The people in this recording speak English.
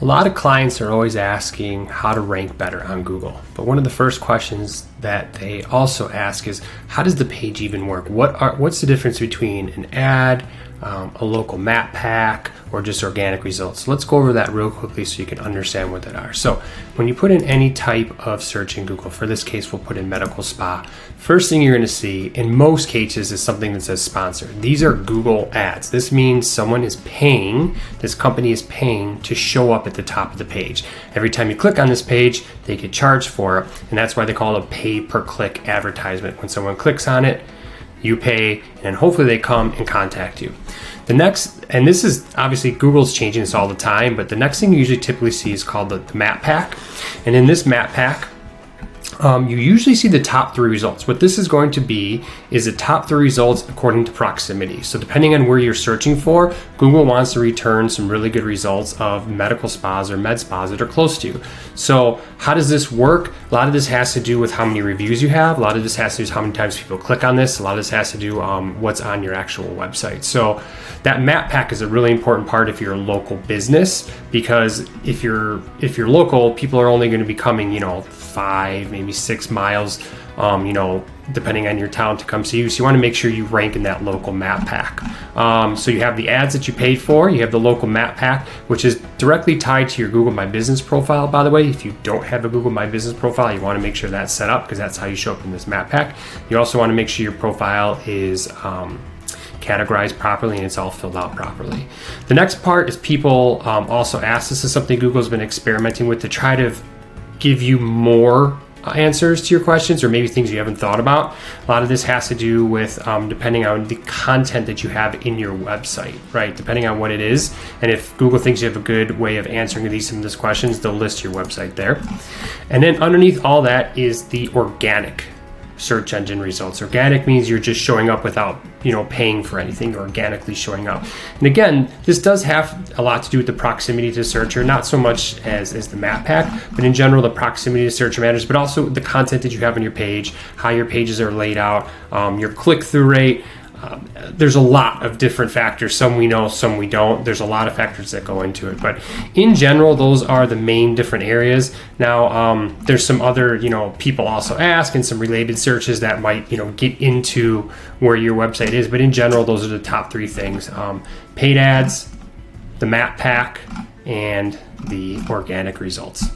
A lot of clients are always asking how to rank better on Google. But one of the first questions that they also ask is, how does the page even work? What's the difference between an ad, a local map pack, or just organic results? So let's go over that real quickly so you can understand what that are. So when you put in any type of search in Google, for this case, we'll put in medical spa. First thing you're going to see in most cases is something that says sponsored. These are Google ads. This means someone is paying, this company is paying to show up at the top of the page. Every time you click on this page, they get charged for it. And that's why they call it a pay per click advertisement. When someone clicks on it, you pay, and hopefully they come and contact you. The next, and this is obviously Google's changing this all the time, but the next thing you usually typically see is called the map pack. And in this map pack, you usually see the top 3 results. What this is going to be is the top 3 results according to proximity. So depending on where you're searching for, Google wants to return some really good results of medical spas or med spas that are close to you. So how does this work? A lot of this has to do with how many reviews you have. A lot of this has to do with how many times people click on this. A lot of this has to do what's on your actual website. So that map pack is a really important part if you're a local business, because if you're local, people are only going to be coming, 5, maybe 6 miles, depending on your town to come see you. So you want to make sure you rank in that local map pack. So you have the ads that you paid for, you have the local map pack, which is directly tied to your Google My Business profile, by the way. If you don't have a Google My Business profile, you want to make sure that's set up, because that's how you show up in this map pack. You also want to make sure your profile is categorized properly and it's all filled out properly. The next part is people also ask, this is something Google's been experimenting with to try to give you more answers to your questions, or maybe things you haven't thought about. A lot of this has to do with depending on the content that you have in your website, right? Depending on what it is. And if Google thinks you have a good way of answering some of these questions, they'll list your website there. And then underneath all that is the organic search engine results. Organic means you're just showing up without paying for anything. You're organically showing up. And again, this does have a lot to do with the proximity to searcher, not so much as the map pack, but in general the proximity to searcher matters, but also the content that you have on your page, how your pages are laid out, your click-through rate. There's a lot of different factors. Some we know, some we don't. There's a lot of factors that go into it. But in general, those are the main different areas. Now, there's some other, people also ask, and some related searches that might, get into where your website is. But in general, those are the top 3 things. Paid ads, the map pack, and the organic results.